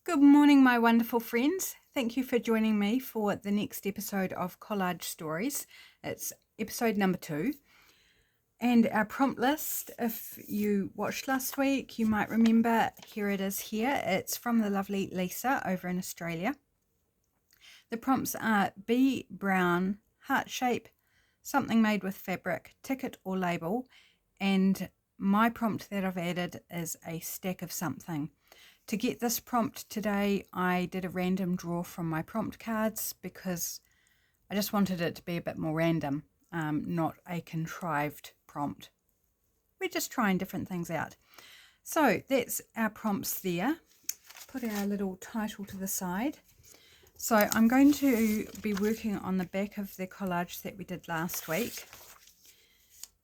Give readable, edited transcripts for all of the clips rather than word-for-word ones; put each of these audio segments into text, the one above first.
Good morning, my wonderful friends. Thank you for joining me for the next episode of Collage Stories. It's episode number 2. And our prompt list, if you watched last week, you might remember, here it is here. It's from the lovely Leesa over in Australia. The prompts are be brown, heart shape, something made with fabric, ticket or label, and my prompt that I've added is a stack of something. To get this prompt today, I did a random draw from my prompt cards because I just wanted it to be a bit more random, not a contrived prompt. We're just trying different things out. So that's our prompts there. Put our little title to the side. So I'm going to be working on the back of the collage that we did last week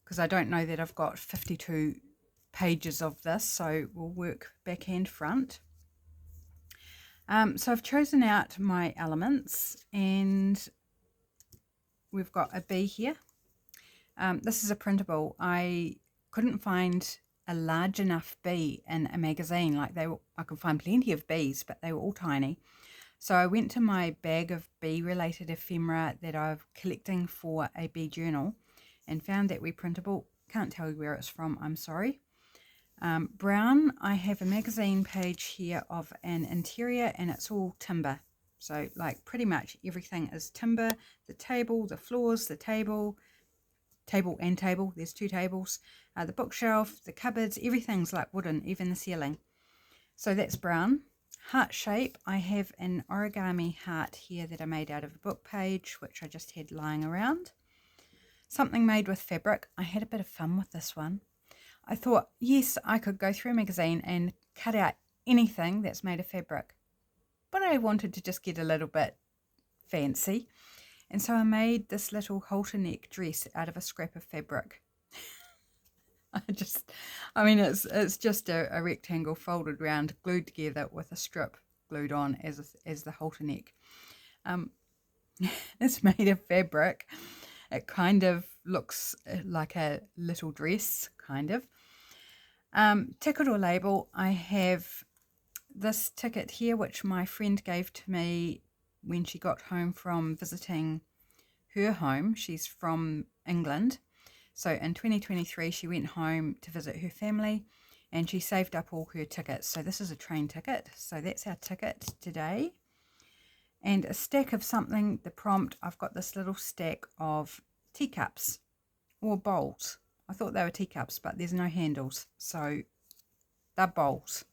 because I don't know that I've got 52 pages of this, so we'll work back and front. So I've chosen out my elements and we've got a bee here. This is a printable. I couldn't find a large enough bee in a magazine. I could find plenty of bees, but they were all tiny. So I went to my bag of bee-related ephemera that I'm collecting for a bee journal and found that wee printable. Can't tell you where it's from, I'm sorry. Brown, I have a magazine page here of an interior and it's all timber. So like pretty much everything is timber. The table, the floors, the table, there's 2 tables, the bookshelf, the cupboards, everything's like wooden, even the ceiling. So that's brown. Heart shape, I have an origami heart here that I made out of a book page, which I just had lying around. Something made with fabric. I had a bit of fun with this one. I thought, yes, I could go through a magazine and cut out anything that's made of fabric. But I wanted to just get a little bit fancy. And so I made this little halter neck dress out of a scrap of fabric. It's just a rectangle folded round, glued together with a strip glued on as the halter neck. It's made of fabric. It kind of looks like a little dress, kind of. Ticket or label, I have this ticket here, which my friend gave to me when she got home from visiting her home. She's from England. So in 2023, she went home to visit her family and she saved up all her tickets. So this is a train ticket. So that's our ticket today. And a stack of something, the prompt, I've got this little stack of teacups or bowls. I thought they were teacups, but there's no handles. So they're bowls.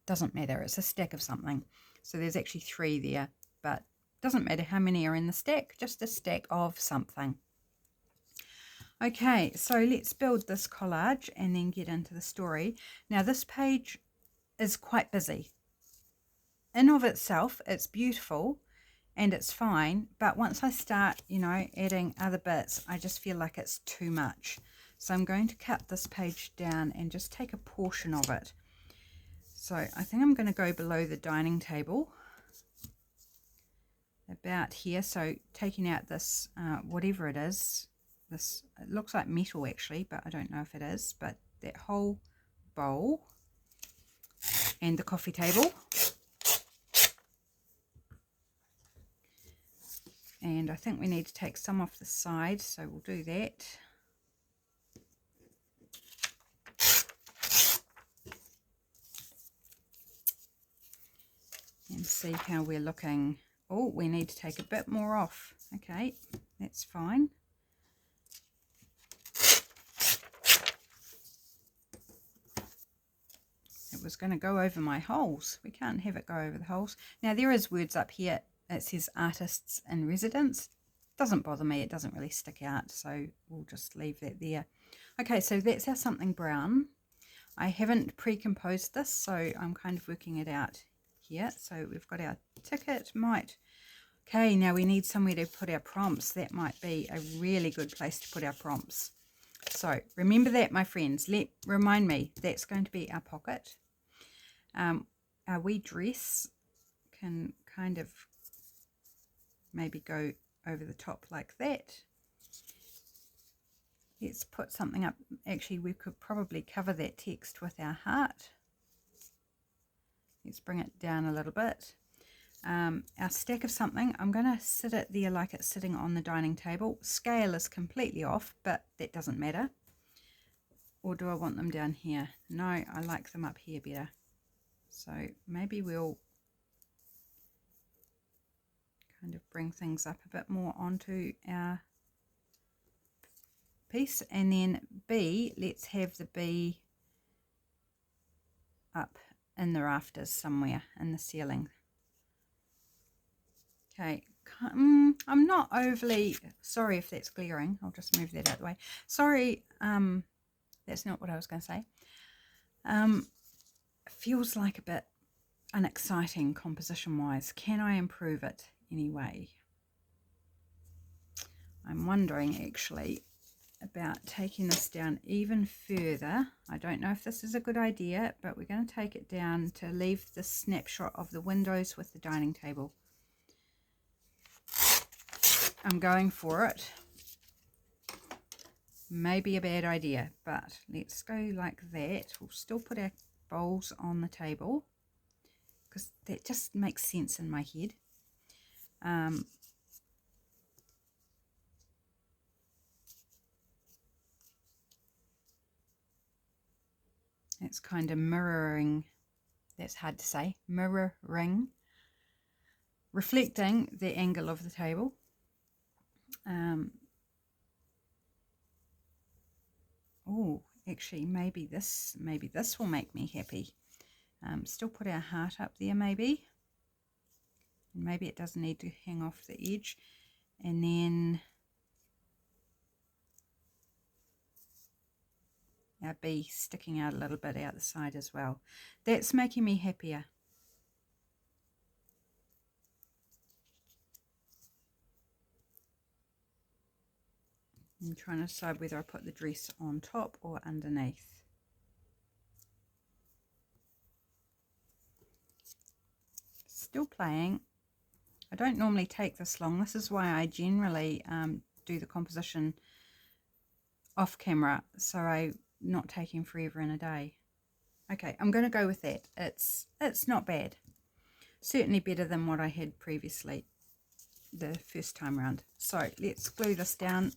Doesn't matter. It's a stack of something. So there's actually 3 there, but doesn't matter how many are in the stack, just a stack of something. Okay, so let's build this collage and then get into the story. Now this page is quite busy. In of itself, it's beautiful and it's fine, but once I start, adding other bits, I just feel like it's too much. So I'm going to cut this page down and just take a portion of it. So I think I'm going to go below the dining table, about here. So taking out this, whatever it is, it looks like metal actually, but I don't know if it is, but that whole bowl and the coffee table. And I think we need to take some off the side, so we'll do that. And see how we're looking. Oh, we need to take a bit more off. Okay, that's fine. It was going to go over my holes. We can't have it go over the holes. Now there is words up here. It says artists in residence. Doesn't bother me. It doesn't really stick out, so we'll just leave that there. Okay, so that's our something brown. I haven't pre-composed this, so I'm kind of working it out here. So we've got our ticket. Okay, now we need somewhere to put our prompts. That might be a really good place to put our prompts. So remember that, my friends. Remind me, that's going to be our pocket. Our wee dress can kind of maybe go over the top like that. Let's put something up. Actually, we could probably cover that text with our heart. Let's bring it down a little bit. Our stack of something, I'm going to sit it there like it's sitting on the dining table. Scale is completely off, but that doesn't matter. Or do I want them down here? No, I like them up here better. So maybe we'll kind of bring things up a bit more onto our piece. And then B, let's have the B up in the rafters somewhere in the ceiling. Okay, I'm not overly sorry if that's glaring. I'll just move that out of the way. Sorry, that's not what I was going to say. Feels like a bit unexciting composition wise. Can I improve it anyway? I'm wondering actually about taking this down even further. I don't know if this is a good idea, but we're going to take it down to leave the snapshot of the windows with the dining table. I'm going for it. Maybe a bad idea, but let's go like that. We'll still put our bowls on the table because that just makes sense in my head. It's kind of mirroring, that's hard to say, mirroring, reflecting the angle of the table. Oh, actually, maybe this will make me happy. Still put our heart up there, maybe. And maybe it doesn't need to hang off the edge. And then our B sticking out a little bit out the side as well. That's making me happier. I'm trying to decide whether I put the dress on top or underneath. Still playing. I don't normally take this long. This is why I generally do the composition off camera, so I'm not taking forever in a day. Okay, I'm going to go with that. It's not bad. Certainly better than what I had previously the first time round. So let's glue this down.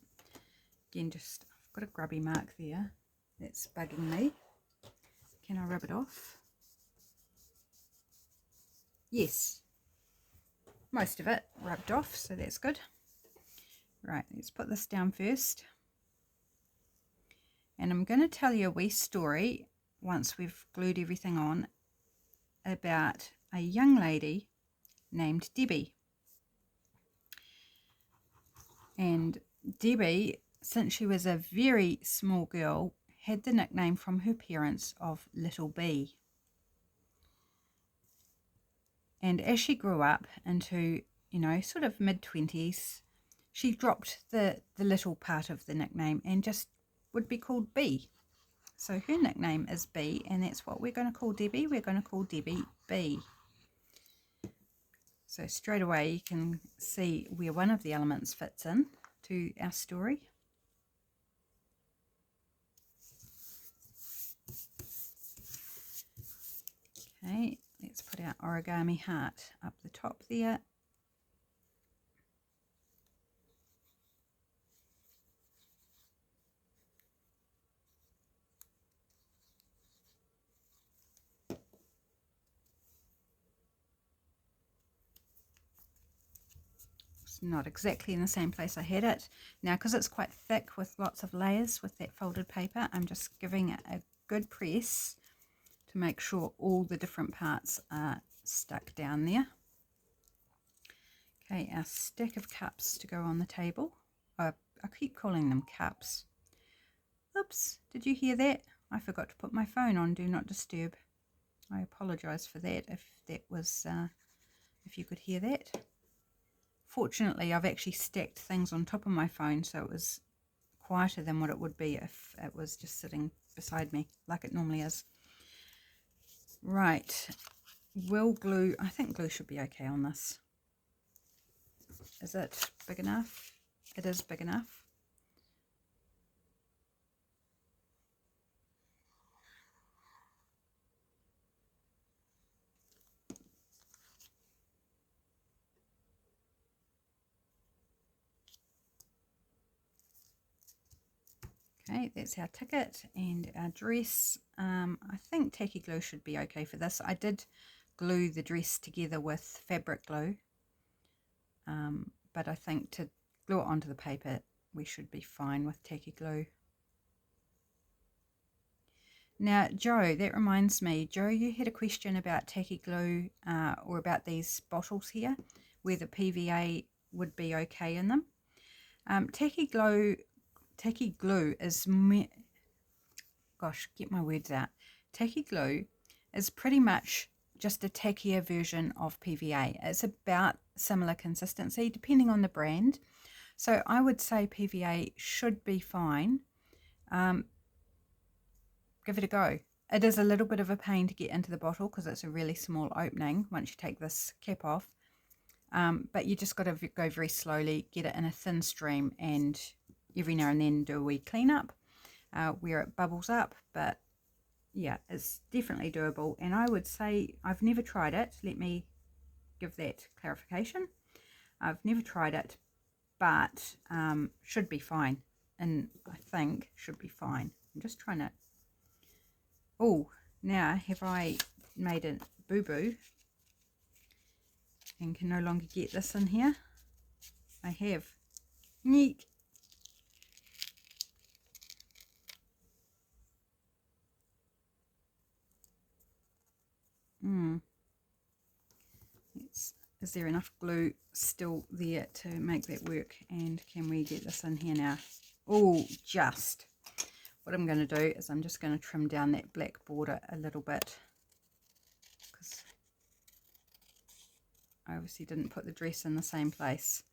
Again, just I've got a grubby mark there. That's bugging me. Can I rub it off? Yes. Most of it rubbed off, so that's good. Right, let's put this down first. And I'm going to tell you a wee story once we've glued everything on about a young lady named Debbie. And Debbie, since she was a very small girl, had the nickname from her parents of Little B. And as she grew up into, you know, sort of mid-20s, she dropped the little part of the nickname and just would be called B. So her nickname is B, and that's what we're going to call Debbie. We're going to call Debbie B. So straight away you can see where one of the elements fits in to our story. Okay, let's put our origami heart up the top there. It's not exactly in the same place I had it. Now, because it's quite thick with lots of layers with that folded paper, I'm just giving it a good press to make sure all the different parts are stuck down there. Okay, our stack of cups to go on the table. I keep calling them cups. Oops, did you hear that? I forgot to put my phone on Do Not Disturb. I apologise for that if that was, if you could hear that. Fortunately, I've actually stacked things on top of my phone, so it was quieter than what it would be if it was just sitting beside me, like it normally is. Right, will glue, I think glue should be okay on this. Is it big enough? It is big enough. Okay, that's our ticket and our dress. I think tacky glue should be okay for this. I did glue the dress together with fabric glue, but I think to glue it onto the paper we should be fine with tacky glue. Now, Joe, that reminds me, Joe, you had a question about tacky glue or about these bottles here, whether PVA would be okay in them. Tacky glue is, gosh, get my words out. Tacky glue is pretty much just a tackier version of PVA. It's about similar consistency depending on the brand. So I would say PVA should be fine. Give it a go. It is a little bit of a pain to get into the bottle because it's a really small opening once you take this cap off. But you just got to go very slowly, get it in a thin stream, and every now and then do a wee clean up where it bubbles up. But yeah, it's definitely doable. And I would say I've never tried it. Let me give that clarification. I've never tried it, but should be fine. And I think should be fine. I'm just trying to... Oh, now have I made a boo-boo and can no longer get this in here? I have. Neat. Is there enough glue still there to make that work? And can we get this in here now? Oh, just. What I'm going to do is I'm just going to trim down that black border a little bit, because I obviously didn't put the dress in the same place.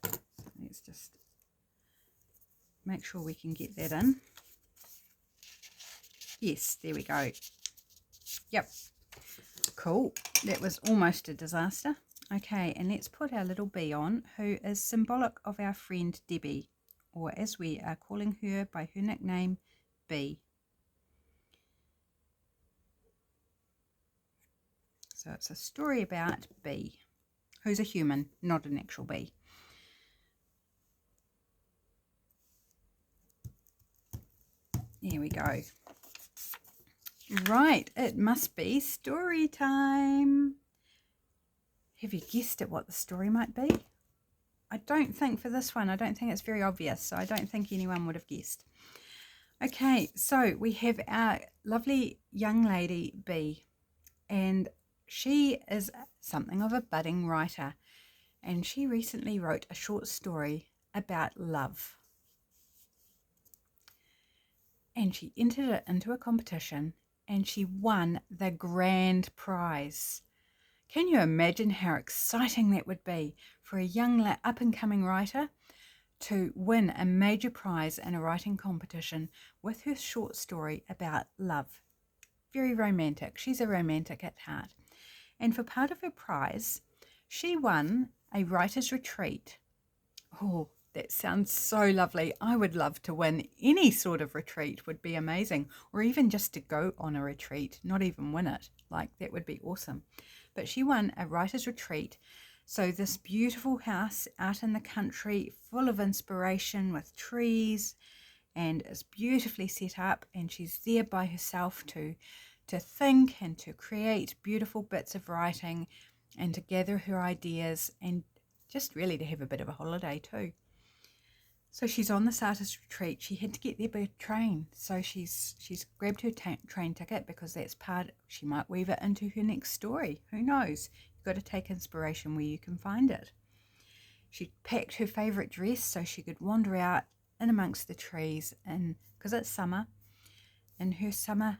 So let's just make sure we can get that in. Yes, there we go. Yep. Cool. That was almost a disaster. Okay, and let's put our little bee on, who is symbolic of our friend Debbie, or as we are calling her by her nickname, Bee. So it's a story about Bee, who's a human, not an actual bee. There we go. Right, it must be story time. Have you guessed at what the story might be? I don't think for this one, I don't think it's very obvious, so I don't think anyone would have guessed. Okay, so we have our lovely young lady Bee, and she is something of a budding writer, and she recently wrote a short story about love. And she entered it into a competition and she won the grand prize. Can you imagine how exciting that would be for a young up-and-coming writer to win a major prize in a writing competition with her short story about love? Very romantic. She's a romantic at heart. And for part of her prize, she won a writer's retreat. Oh, that sounds so lovely. I would love to win any sort of retreat, would be amazing. Or even just to go on a retreat, not even win it. Like, that would be awesome. But she won a writer's retreat. So this beautiful house out in the country, full of inspiration with trees, and is beautifully set up. And she's there by herself to think and to create beautiful bits of writing and to gather her ideas and just really to have a bit of a holiday too. So she's on this artist retreat. She had to get there by train. So she's grabbed her train ticket because that's part, she might weave it into her next story. Who knows? You've got to take inspiration where you can find it. She packed her favourite dress so she could wander out in amongst the trees, and because it's summer, and her summer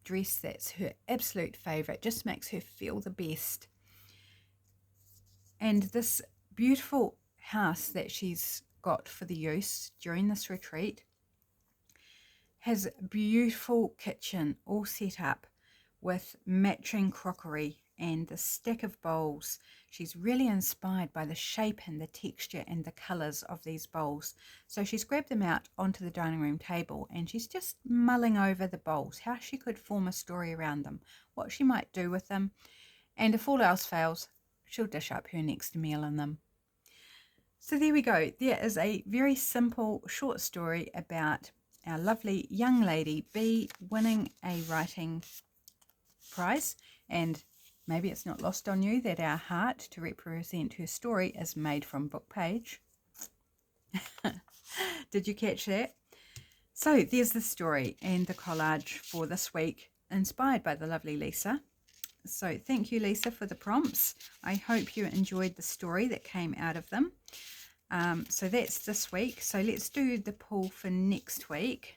dress, that's her absolute favourite, just makes her feel the best. And this beautiful house that she's got for the use during this retreat has a beautiful kitchen all set up with matching crockery and the stack of bowls. She's really inspired by the shape and the texture and the colours of these bowls. So she's grabbed them out onto the dining room table and she's just mulling over the bowls, how she could form a story around them, what she might do with them. And if all else fails, she'll dish up her next meal in them. So there we go. There is a very simple short story about our lovely young lady bee winning a writing prize. And maybe it's not lost on you that our heart to represent her story is made from book page. Did you catch that? So there's the story and the collage for this week, inspired by the lovely Leesa. So thank you, Leesa, for the prompts. I hope you enjoyed the story that came out of them. So that's this week. So let's do the pull for next week.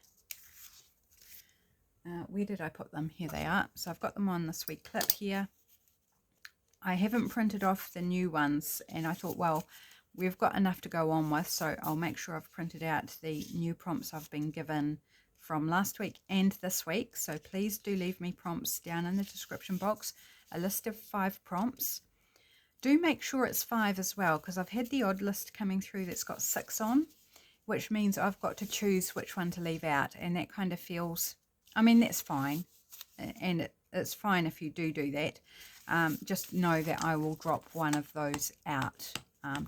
Where did I put them? Here they are. So I've got them on this wee clip here. I haven't printed off the new ones, and I thought, well, we've got enough to go on with, so I'll make sure I've printed out the new prompts I've been given from last week and this week. So please do leave me prompts down in the description box, a list of 5 prompts. Do make sure it's 5 as well, because I've had the odd list coming through that's got 6 on, which means I've got to choose which one to leave out, and that kind of feels, I mean, that's fine, and it's fine if you do that. Just know that I will drop one of those out.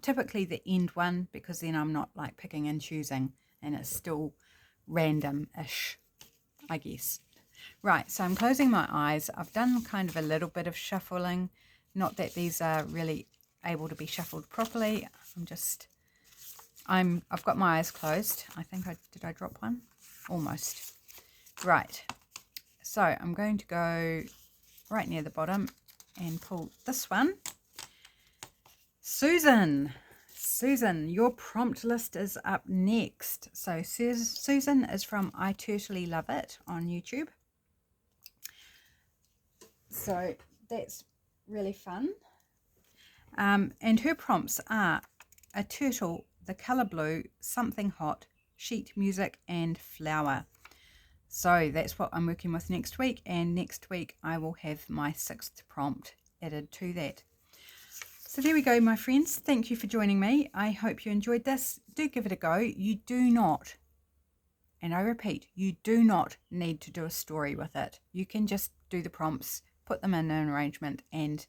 Typically the end one, because then I'm not like picking and choosing, and it's still random-ish, I guess. Right, so I'm closing my eyes. I've done kind of a little bit of shuffling. Not that these are really able to be shuffled properly. I've got my eyes closed. I think did I drop one? Almost. Right, so I'm going to go right near the bottom and pull this one. Susan, your prompt list is up next. So Susan is from I Totally Love It on YouTube. So that's really fun. And her prompts are a turtle, the color blue, something hot, sheet music, and flower. So that's what I'm working with next week, and next week I will have my 6th prompt added to that. So there we go, my friends. Thank you for joining me. I hope you enjoyed this. Do give it a go. You do not, and I repeat, you do not need to do a story with it. You can just do the prompts, put them in an arrangement, and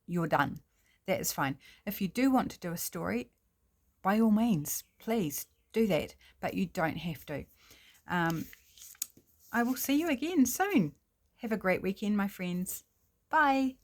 you're done. That is fine. If you do want to do a story, by all means, please do that, but you don't have to. I will see you again soon. Have a great weekend, my friends. Bye.